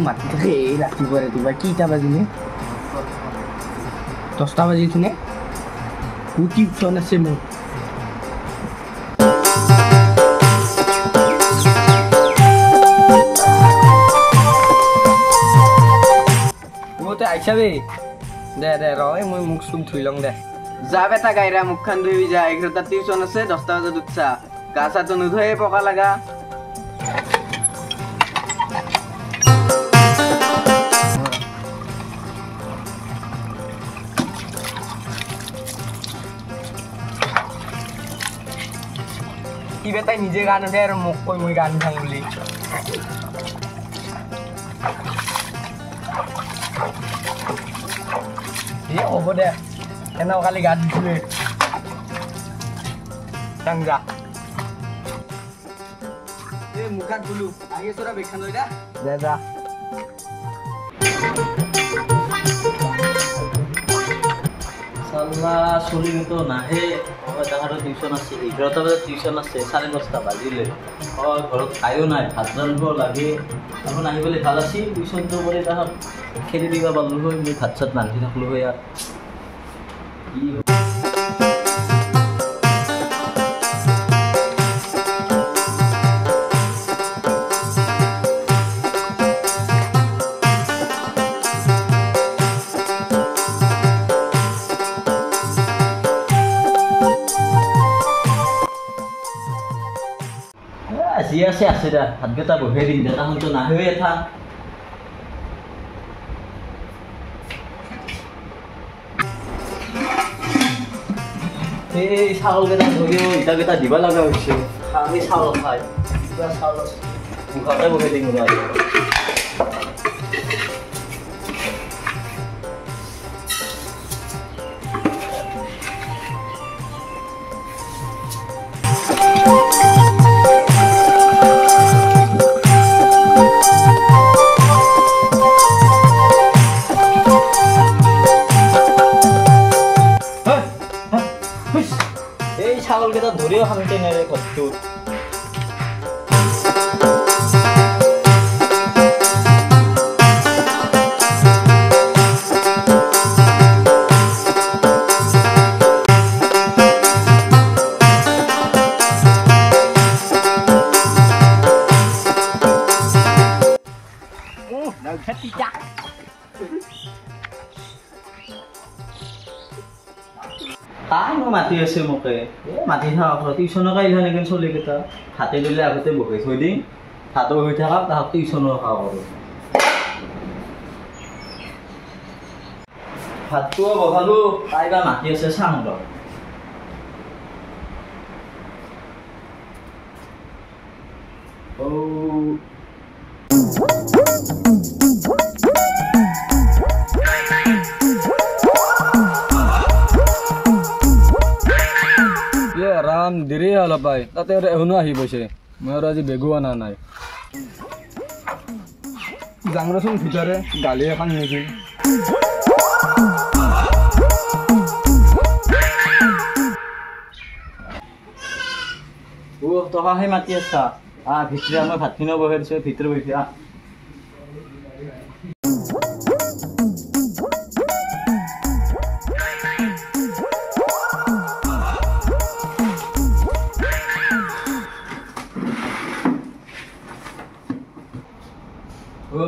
মাতি থাকে এই ৰাতিপুৱা কেইটা বাজিলে 10টা বাজিছে নে টিউচন আছে মোৰ মতে আইছাবে দে ৰয় মই মুখ সুখ ধুই লং দে যা বেটা গাইৰা মুখখান ধুই যা 11টা টিউচন আছে 10টা বজাত উঠছা গা চাটো নুধুৱে পকা লাগা কি বেটাই নিজে গান উঠে আৰু মোক কৈ মই গান খাওঁ বুলি হ'ব দে এনেও কালি গা ধুইছোৱে যা এই মুখাত ধুলো আহি আছো বেগখান লৈ দা দে যা সাল্লা চলিটো নাহে তাহাঁতৰ টিউচন আছে 11টা বজাত টিউচন আছে 10:30 বাজিলে ঘৰত খায়ো নাই ভাত ৰান্ধিব লাগে এখন আহিবলৈ ভাল আছিল টিউচনটো কৰি তাহাঁত খেলি দিবা পালোঁ হয় মই ভাত চাত ৰান্ধি থাকলোঁ হয় ইয়াত আজি আছে দা ভাতকেইটা বহাই দিম দেউতাহঁতো নাহে এটা এই চাউলকেইটা ধৰিও ইটাকেইটা দিব লগা হৈছে আমি চাউল খাই কিবা চাউল মুখতে বহাই দিম আজি এই ছাগলকেইটা ধৰিও শান্তি নেৰে ঘৰটোত তাইনো মাতি আছে মোকে মাতি থাকা টিউচনক আহিলে নেকি চলিকেইটা হাতে দিলে আগতে বহি থৈ দিম ভাতো হৈ থাকক তাহাক টিউচনো খাওঁ কৰোঁ ভাতটোও বহালোঁ তাই বা মাতি আছে চাং ৰ ৰাম দেৰি হ'ল পাই তাতে এখনো আহি পাইছে মই আৰু আজি বেগো অনা নাই যাংৰচোন ভিতৰে গালি এখন নেকি তহাহে মাতি আছা ভিতৰে মই ভাতখিনিও বহাই দিছোঁ ভিতৰে বহি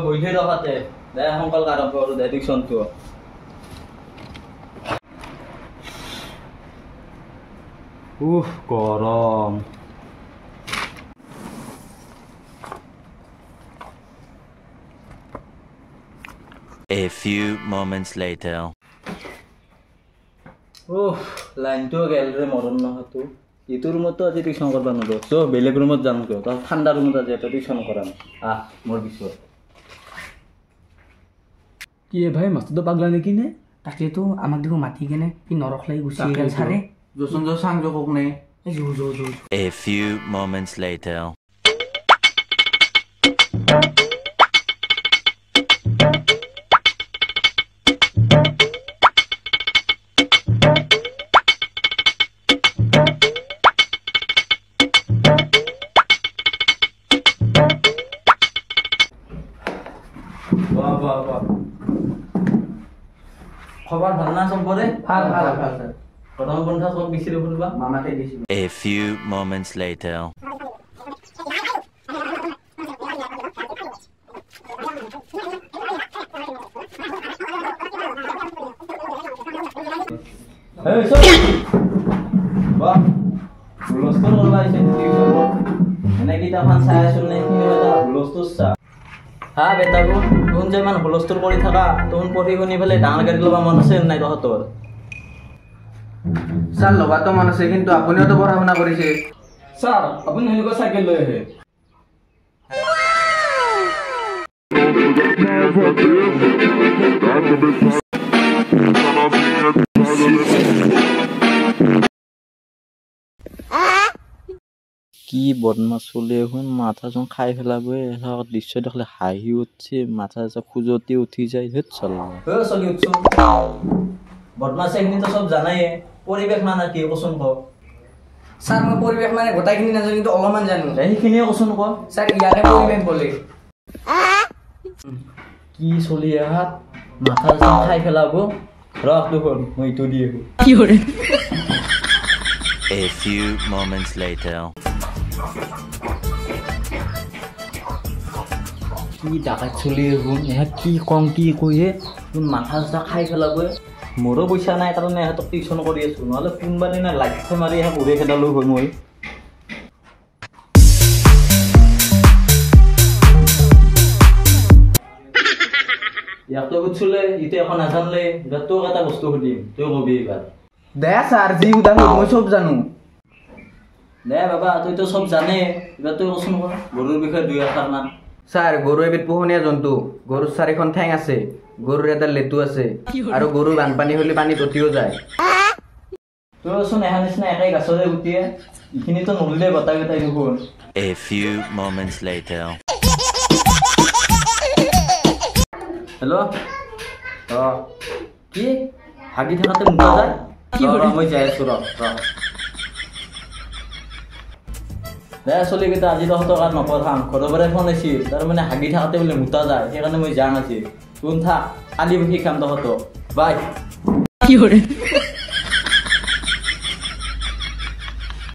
বহিলে ৰখাতে দে সোনকাল আৰম্ভ কৰোঁ দে টিউচনটো গৰম A few moments later. লাইনটো গেল ৰে মৰম নহতো ইটো ৰুমতো আজি টিউচন কৰিব নোৱাৰোঁ চ' বেলেগ ৰুমত যাম কিয় তই ঠাণ্ডা ৰুমত আজি এটা টিউচন কৰাম মোৰ পিছত কি ভাই মাছটো পাগলা নেকি নে তাকেতো আমাক দেখো মাতি কেনে কি নৰখলাই গুচি গেল ছাৰে জচোন চাং জকক নে A few moments later. খবৰ ভাল না চবৰে ভাল ভাল ভাল স্যাৰ গৰম বন্ধ ক'ত বিচাৰি ফুৰিবা মামাকে দিছিল A few moments later. এই চল বাহ হুলস্থুল কৰবা আহিছে টিউচনত এনে কিতাপখন চাই আছো নে কি এটা হুলস্থুল চা হা বেটাবু তুন যে ইমান হুলস্থুল কৰি থাকা তুন পঢ়ি শুনি পেলাই ডাঙৰ গাড়ী ল'বা মন আছে নাই তহঁতৰ স্যাৰ লবা তো মন আছে কিন্তু আপুনিও তো পড়াশোনা কৰেছে স্যাৰ আপুনি সেনেকুৱা চাইকেল লৈ আহে কি বদমাছ চলি এখন মাথা চোন খাই পেলাবই দৃশ্য দেখিলে হাঁহি উঠছে মাথা খুজতি উঠি যায় ধেত চলা চলি উঠছো বদমাছ এইখিনি তো সব জানাই পৰিৱেশ মানে কি কচোন ক স্যার মই পরিবেশ মানে গোটাইখিনি নাজানো কিন্তু অলপমান জানো সেইখিনিয়ে কচোন ক স্যার ইয়াতে পরিবেশ বলে কি চলি আহাত মাথা চোন খাই পেলাব ৰখ দেখোন মই ইটো দি আহো A few moments later. কি ডাকাত চলি আহোন ইহঁত কি কম কি কৈয়ে মাথা চাথা খাই পেলাব মোৰো পইচা নাই কাৰণে ইহঁতক টিউশ্যন কৰি আছো নহ'লে কোনোবা দিনা লাঠি মাৰি ইহঁত উৰে খেদালো হ'ল মই ইয়াকতো সুধছিলে ইটো এখন নাজানলে তোক এটা বস্তু সুধিম তই কবি এইবাৰ দে স্যার জি উদাহ মই সব জানো দে বাবা তইতো চব জানে এইবাৰ তই কচোন ক গৰুৰ বিষয়ে দুই আষাৰ মান স্যাৰ গৰু এবিধ পোহনীয়া জন্তু গৰুৰ 4খন ঠেং আছে গৰুৰ এটা লেটু আছে আৰু গৰু বানপানী হলে পানীত উঠিও যায় তোৰচোন এহাৰ নিচিনা একাই গাছৰে গুটিয়ে এইখিনিতো নলিলে গটাই গটাই দেখোন A few moments later. Hello' কি হাগি থাকাতে মুখা যায় মই যাই আছো দে চলিকেইটা আজি তহঁতক আৰু নপঠাম ঘৰৰ পৰাই ফোন আহিছিল তাৰমানে হাগি থাকাতে বোলে মুতা যায় সেইকাৰণে মই যাম আজি তোন থাক কালি শিকাম তহঁতক বাই